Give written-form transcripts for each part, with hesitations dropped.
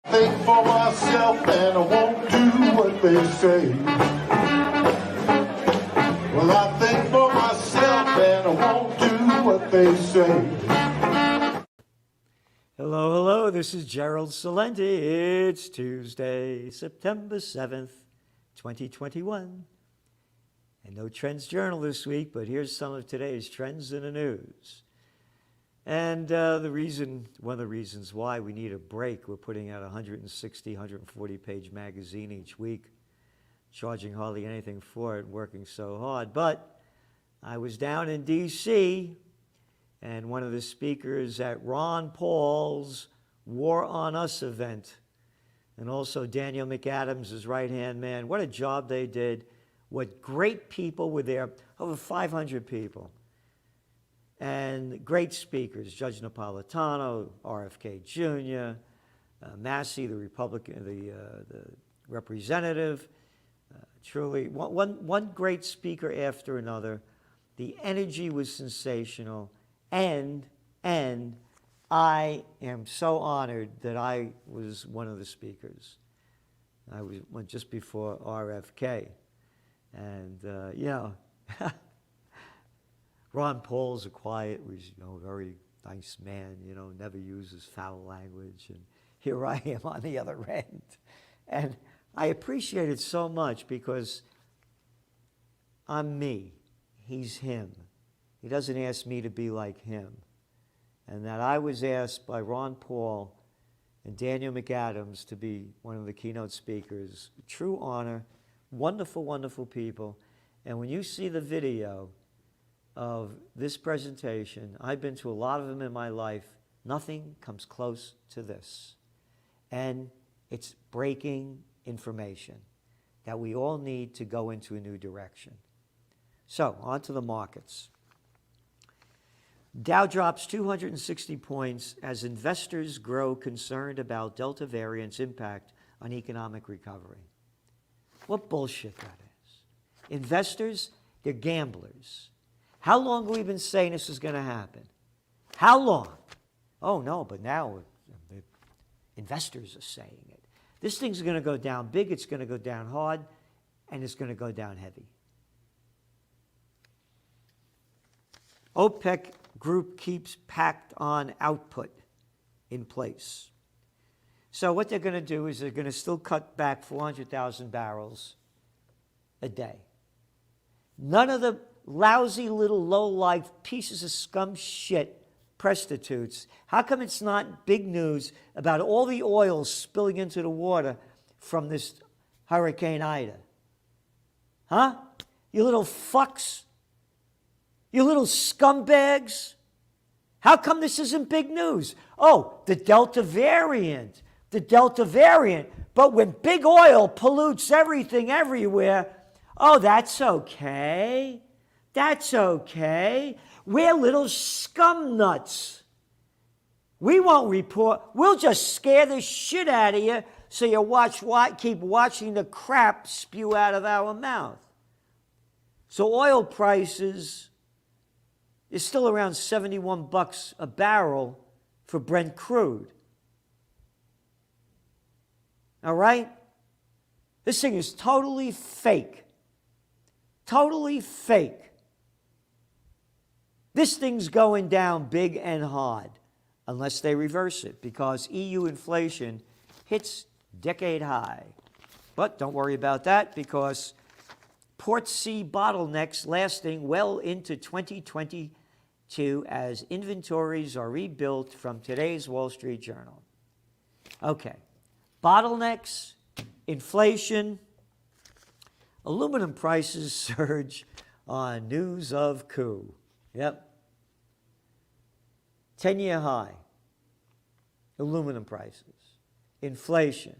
Think for myself and I won't do what they say. Well, I think for myself and I won't do what they say. Hello, hello, this is Gerald Celente. It's Tuesday, September 7th, 2021. And no Trends Journal this week, but here's some of today's trends in the news. And one of the reasons why we need a break, we're putting out a 160, 140-page magazine each week, charging hardly anything for it, working so hard. But I was down in D.C., and one of the speakers at Ron Paul's War on Us event, and also Daniel McAdams' right-hand man, what a job they did. What great people were there, over 500 people. And great speakers, Judge Napolitano, RFK Jr., Massey, the Republican, the representative. Truly, one great speaker after another. The energy was sensational, and I am so honored that I was one of the speakers. I went just before RFK, and Ron Paul's a quiet, very nice man, never uses foul language. And here I am on the other end. And I appreciate it so much because I'm me. He's him. He doesn't ask me to be like him. And that I was asked by Ron Paul and Daniel McAdams to be one of the keynote speakers. True honor. Wonderful, wonderful people. And when you see the video of this presentation, I've been to a lot of them in my life, nothing comes close to this. And it's breaking information that we all need to go into a new direction. So, on to the markets. Dow drops 260 points as investors grow concerned about Delta variant's impact on economic recovery. What bullshit that is. Investors, they're gamblers. How long have we been saying this is going to happen? How long? Oh, no, but now the investors are saying it. This thing's going to go down big, it's going to go down hard, and it's going to go down heavy. OPEC group keeps pact on output in place. So what they're going to do is they're going to still cut back 400,000 barrels a day. None of the lousy little low-life pieces of scum shit prostitutes. How come it's not big news about all the oil spilling into the water from this Hurricane Ida? Huh? You little fucks? You little scumbags? How come this isn't big news? Oh, the Delta variant. The Delta variant. But when big oil pollutes everything everywhere, oh, that's okay. That's okay. We're little scum nuts. We won't report. We'll just scare the shit out of you so you keep watching the crap spew out of our mouth. So oil prices is still around $71 a barrel for Brent crude. All right? This thing is totally fake. Totally fake. This thing's going down big and hard unless they reverse it because EU inflation hits decade high. But don't worry about that because port sea bottlenecks lasting well into 2022 as inventories are rebuilt from today's Wall Street Journal. Okay, bottlenecks, inflation, aluminum prices surge on news of coup. Yep. 10-year high. Aluminum prices. Inflation.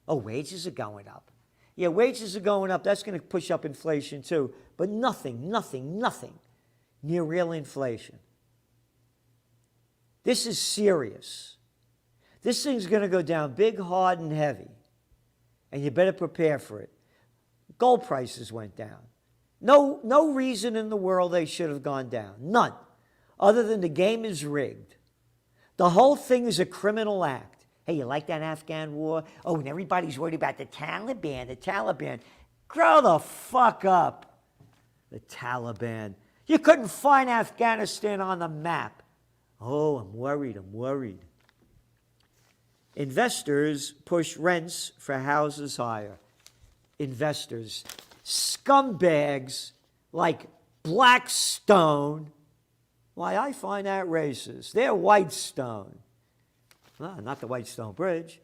Oh, wages are going up. Yeah, wages are going up. That's going to push up inflation too. But nothing near real inflation. This is serious. This thing's going to go down big, hard, and heavy. And you better prepare for it. Gold prices went down. No reason in the world they should have gone down. None. Other than the game is rigged. The whole thing is a criminal act. Hey, you like that Afghan war? Oh, and everybody's worried about the Taliban, the Taliban. Grow the fuck up. The Taliban. You couldn't find Afghanistan on the map. Oh, I'm worried. Investors push rents for houses higher. Investors. Scumbags like Blackstone. Why, I find that racist. They're Whitestone. Well, not the Whitestone Bridge.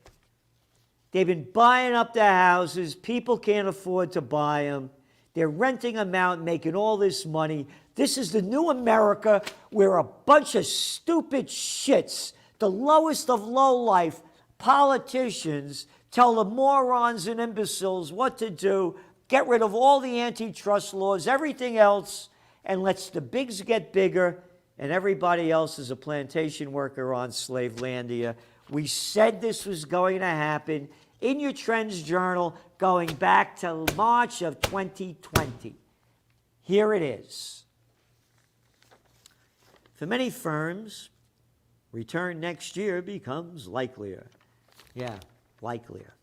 They've been buying up their houses. People can't afford to buy them. They're renting them out, making all this money. This is the new America where a bunch of stupid shits, the lowest of low life, politicians tell the morons and imbeciles what to do, get rid of all the antitrust laws, everything else, and lets the bigs get bigger, and everybody else is a plantation worker on Slavelandia. We said this was going to happen in your Trends Journal going back to March of 2020. Here it is. For many firms, return next year becomes likelier. Yeah, likelier.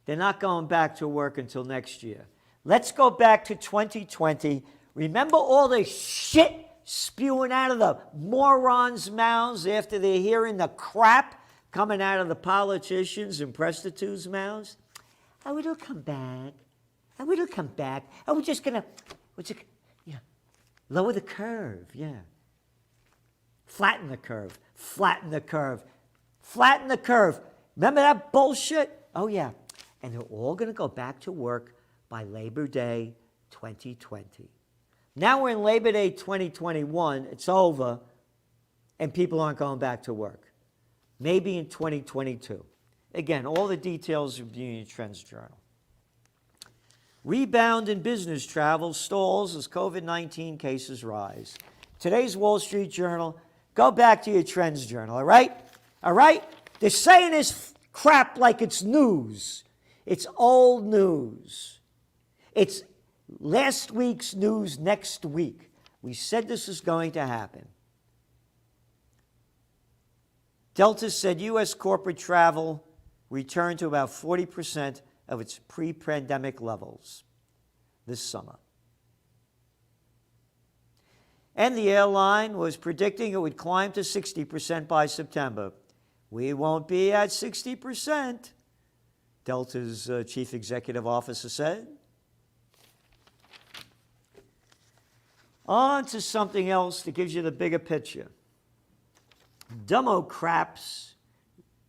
They're not going back to work until next year. Let's go back to 2020. Remember all the shit spewing out of the morons' mouths after they're hearing the crap coming out of the politicians and prostitutes' mouths? Oh, it'll come back. Oh, it'll come back. Oh, we're just gonna lower the curve, yeah. Flatten the curve. Remember that bullshit? Oh, yeah. And they're all gonna go back to work by Labor Day 2020. Now we're in Labor Day 2021, it's over, and people aren't going back to work. Maybe in 2022. Again, all the details will be in your Trends Journal. Rebound in business travel stalls as COVID-19 cases rise. Today's Wall Street Journal, go back to your Trends Journal, all right? All right? They're saying this crap like it's news. It's old news. It's last week's news next week. We said this was going to happen. Delta said U.S. corporate travel returned to about 40% of its pre-pandemic levels this summer. And the airline was predicting it would climb to 60% by September. We won't be at 60%, Delta's chief executive officer said. On to something else that gives you the bigger picture. Democrats'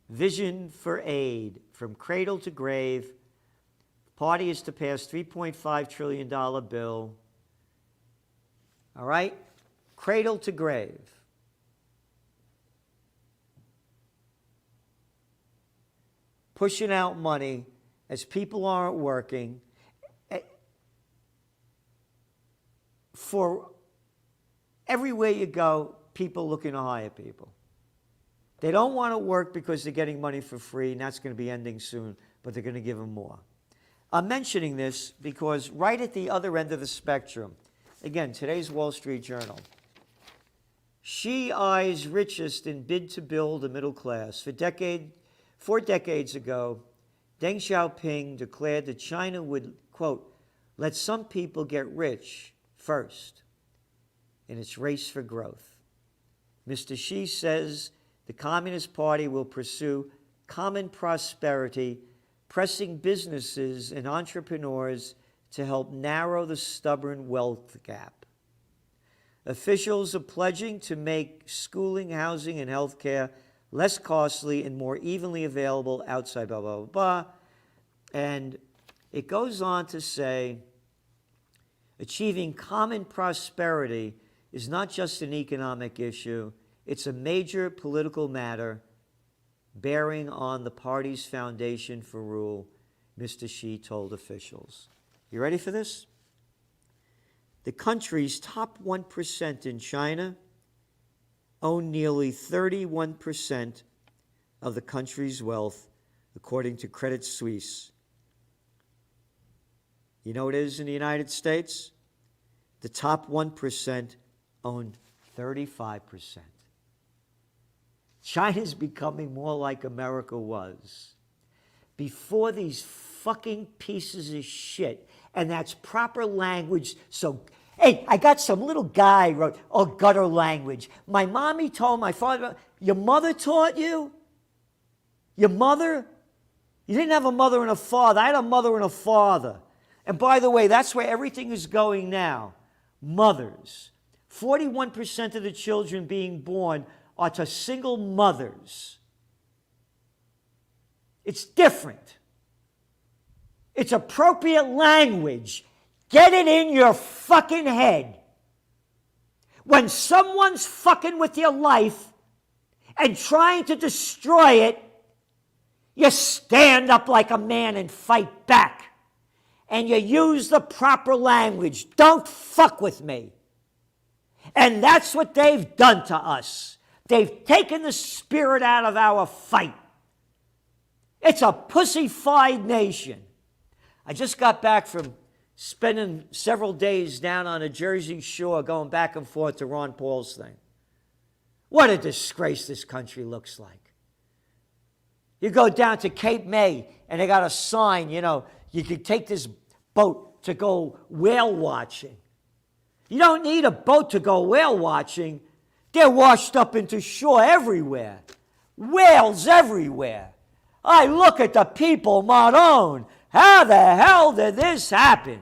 vision for aid from cradle to grave. Party is to pass $3.5 trillion bill. All right? Cradle to grave. Pushing out money as people aren't working for everywhere you go, people looking to hire people. They don't want to work because they're getting money for free, and that's going to be ending soon, but they're going to give them more. I'm mentioning this because right at the other end of the spectrum, again, today's Wall Street Journal, Xi eyes richest in bid to build a middle class. 4 decades ago, Deng Xiaoping declared that China would, quote, let some people get rich first in its race for growth. Mr. Xi says the Communist Party will pursue common prosperity, pressing businesses and entrepreneurs to help narrow the stubborn wealth gap. Officials are pledging to make schooling, housing, and health care less costly and more evenly available outside, blah, blah, blah, blah. And it goes on to say, achieving common prosperity is not just an economic issue, it's a major political matter bearing on the party's foundation for rule, Mr. Xi told officials. You ready for this? The country's top 1% in China own nearly 31% of the country's wealth, according to Credit Suisse. You know what it is in the United States? The top 1% own 35%. China's becoming more like America was before these fucking pieces of shit. And that's proper language. So, hey, I got some little guy wrote, oh, gutter language. My mommy told my father, your mother taught you? Your mother? You didn't have a mother and a father. I had a mother and a father. And by the way, that's where everything is going now. Mothers. 41% of the children being born are to single mothers. It's different. It's appropriate language. Get it in your fucking head. When someone's fucking with your life and trying to destroy it, you stand up like a man and fight back. And you use the proper language. Don't fuck with me. And that's what they've done to us. They've taken the spirit out of our fight. It's a pussy-fied nation. I just got back from spending several days down on the Jersey Shore going back and forth to Ron Paul's thing. What a disgrace this country looks like. You go down to Cape May and they got a sign, you know, you could take this boat to go whale watching. You don't need a boat to go whale watching. They're washed up into shore everywhere. Whales everywhere. I look at the people, Maron. How the hell did this happen?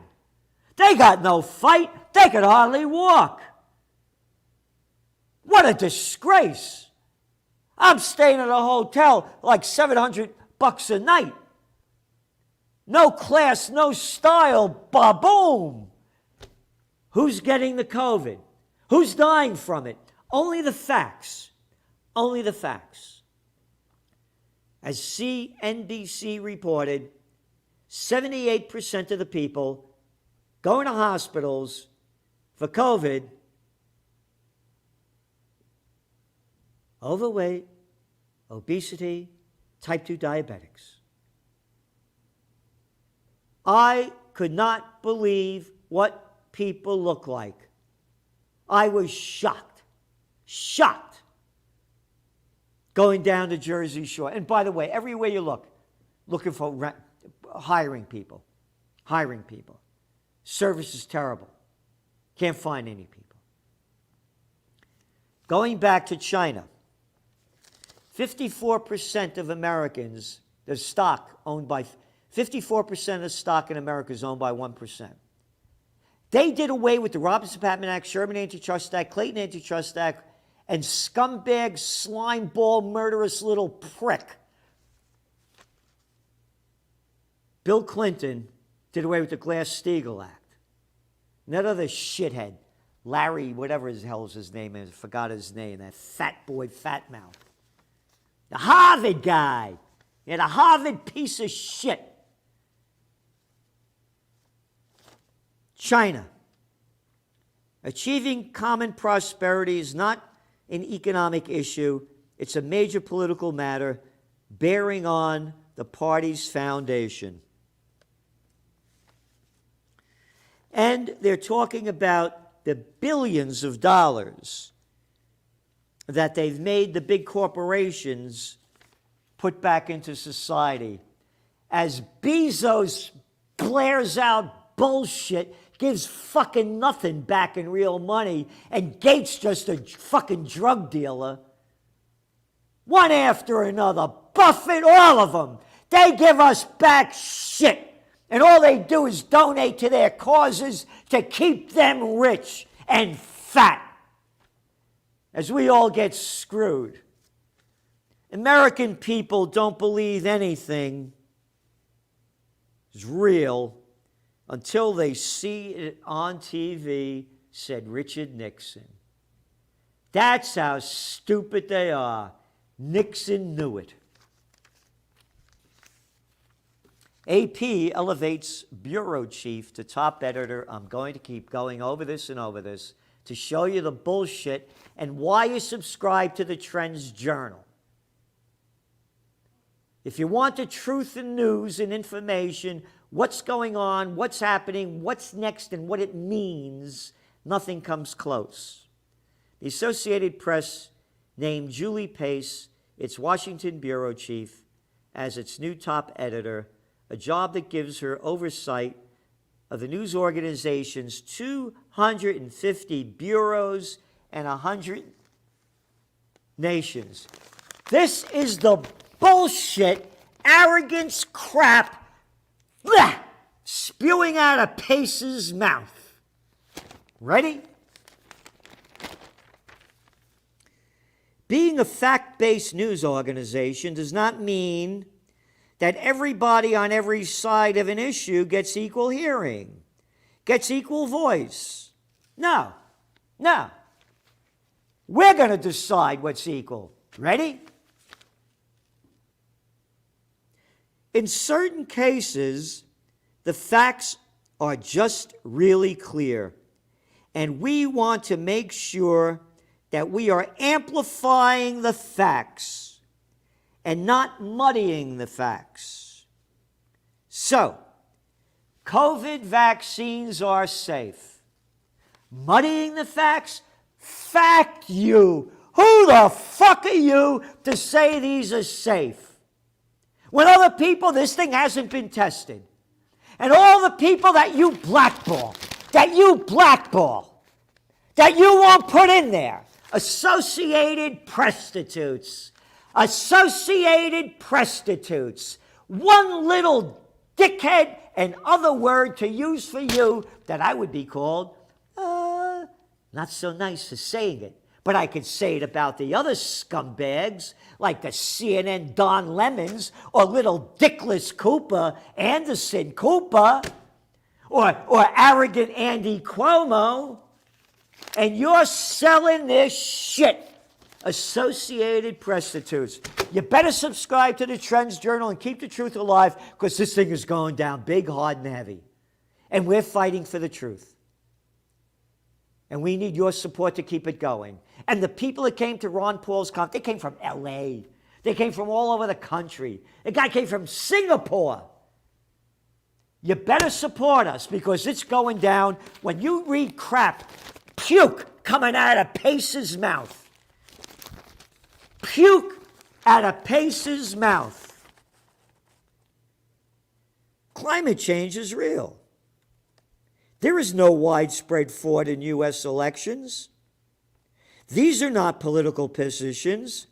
They got no fight. They could hardly walk. What a disgrace. I'm staying at a hotel like $700 a night. No class, no style, ba-boom. Who's getting the COVID? Who's dying from it? Only the facts. Only the facts. As CNBC reported, 78% of the people going to hospitals for COVID, overweight, obesity, type 2 diabetics. I could not believe what people look like. I was shocked. Shocked. Going down to Jersey Shore. And by the way, everywhere you look, looking for hiring people. Hiring people. Service is terrible. Can't find any people. Going back to China, 54% of Americans, the stock owned by 54% of stock in America is owned by 1%. They did away with the Robinson-Patman Act, Sherman Antitrust Act, Clayton Antitrust Act, and scumbag, slimeball, murderous little prick Bill Clinton did away with the Glass-Steagall Act. And that other shithead, Larry, whatever his hell's his name is, forgot his name, that fat boy, fat mouth. The Harvard guy. Yeah, the Harvard piece of shit. China. Achieving common prosperity is not an economic issue. It's a major political matter bearing on the party's foundation. And they're talking about the billions of dollars that they've made the big corporations put back into society. As Bezos blares out bullshit, gives fucking nothing back in real money, and Gates just a fucking drug dealer. One after another, Buffett, all of them. They give us back shit. And all they do is donate to their causes to keep them rich and fat. As we all get screwed. American people don't believe anything is real until they see it on TV, said Richard Nixon. That's how stupid they are. Nixon knew it. AP elevates bureau chief to top editor. I'm going to keep going over this and over this to show you the bullshit and why you subscribe to the Trends Journal. If you want the truth and news and information, what's going on, what's happening, what's next, and what it means, nothing comes close. The Associated Press named Julie Pace its Washington bureau chief as its new top editor, a job that gives her oversight of the news organization's 250 bureaus and 100 nations. This is the bullshit, arrogance crap spewing out of Pace's mouth. Ready? Being a fact-based news organization does not mean that everybody on every side of an issue gets equal hearing, gets equal voice. No. We're going to decide what's equal. Ready? In certain cases, the facts are just really clear, and we want to make sure that we are amplifying the facts and not muddying the facts. So, COVID vaccines are safe. Muddying the facts? Fact you. Who the fuck are you to say these are safe? When other people, this thing hasn't been tested. And all the people that you blackball, that you won't put in there, associated prostitutes, one little dickhead, and other word to use for you that I would be called, not so nice for saying it, but I could say it about the other scumbags, like the CNN Don Lemons, or little dickless Cooper, Anderson Cooper, or arrogant Andy Cuomo, and you're selling this shit. Associated prostitutes. You better subscribe to the Trends Journal and keep the truth alive, because this thing is going down big, hard, and heavy. And we're fighting for the truth. And we need your support to keep it going. And the people that came to Ron Paul's conference, they came from LA. They came from all over the country. The guy came from Singapore. You better support us, because it's going down. When you read crap, puke coming out of Pace's mouth. Puke out of Pace's mouth. Climate change is real. There is no widespread fraud in U.S. elections. These are not political positions.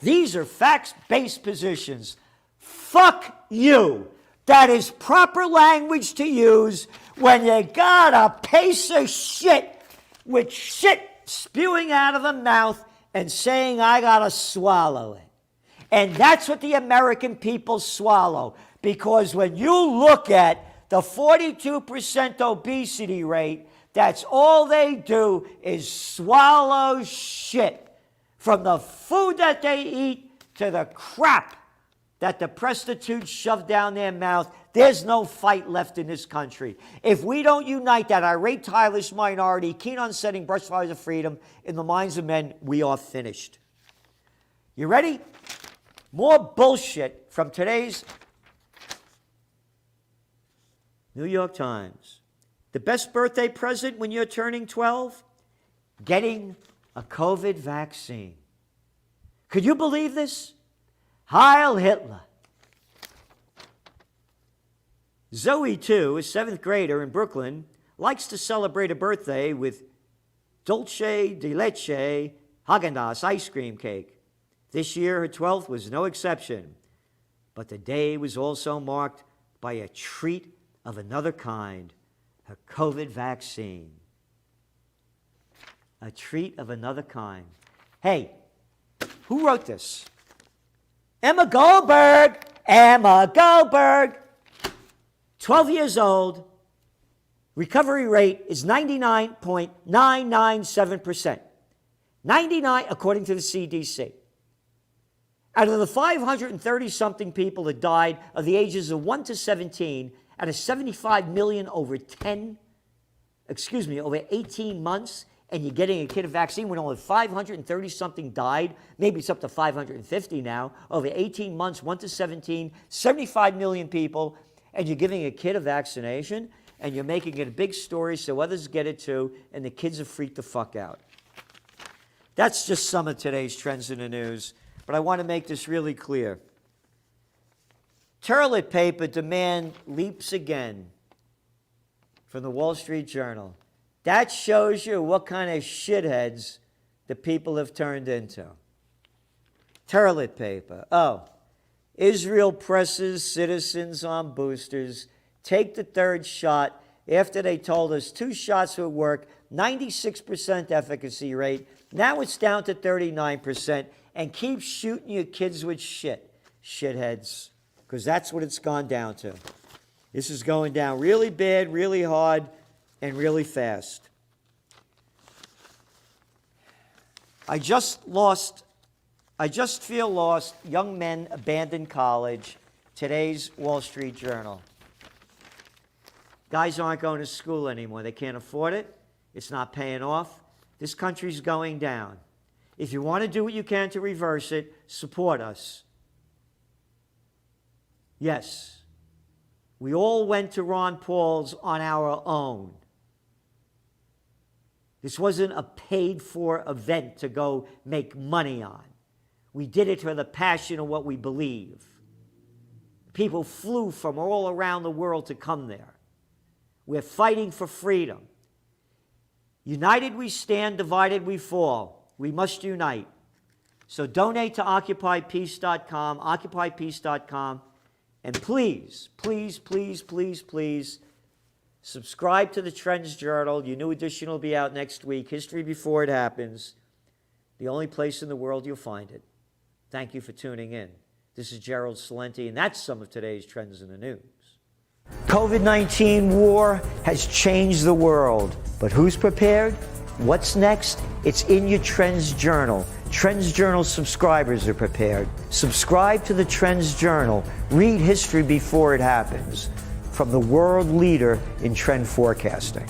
These are facts-based positions. Fuck you. That is proper language to use when you got a piece of shit with shit spewing out of the mouth and saying, I gotta swallow it. And that's what the American people swallow. Because when you look at the 42% obesity rate, that's all they do is swallow shit. From the food that they eat to the crap that the prostitutes shove down their mouth, there's no fight left in this country. If we don't unite that irate, tireless minority, keen on setting brushfires of freedom in the minds of men, we are finished. You ready? More bullshit from today's New York Times. The best birthday present when you're turning 12? Getting a COVID vaccine. Could you believe this? Heil Hitler. Zoe, too, a 7th grader in Brooklyn, likes to celebrate a birthday with Dolce de Leche Haagen-Dazs ice cream cake. This year, her 12th was no exception. But the day was also marked by a treat of another kind, her COVID vaccine. A treat of another kind. Hey, who wrote this? Emma Goldberg. 12 years old. Recovery rate is 99.997%. 99, according to the CDC. Out of the 530-something people that died of the ages of 1 to 17, out of 75 million over 18 months, and you're getting a kid a vaccine when only 530-something died, maybe it's up to 550 now, over 18 months, 1 to 17, 75 million people, and you're giving a kid a vaccination, and you're making it a big story so others get it too, and the kids are freaked the fuck out. That's just some of today's trends in the news. but I want to make this really clear. Toilet paper demand leaps again from the Wall Street Journal. That shows you what kind of shitheads the people have turned into. Toilet paper. Oh, Israel presses citizens on boosters. Take the third shot after they told us 2 shots would work, 96% efficacy rate. Now it's down to 39%, and keep shooting your kids with shitheads, because that's what it's gone down to. This is going down really bad, really hard, and really fast. I just feel lost. Young men abandon college. Today's Wall Street Journal. Guys aren't going to school anymore. They can't afford it. It's not paying off. This country's going down. If you want to do what you can to reverse it, support us. Yes, we all went to Ron Paul's on our own. This wasn't a paid-for event to go make money on. We did it for the passion of what we believe. People flew from all around the world to come there. We're fighting for freedom. United we stand, divided we fall. We must unite. So donate to OccupyPeace.com, OccupyPeace.com, and please, please, please, please, please, subscribe to the Trends Journal. Your new edition will be out next week. History Before It Happens. The only place in the world you'll find it. Thank you for tuning in. This is Gerald Celente, and that's some of today's trends in the news. COVID-19 war has changed the world, but who's prepared? What's next? It's in your Trends Journal. Trends Journal subscribers are prepared. Subscribe to the Trends Journal. Read history before it happens. From the world leader in trend forecasting.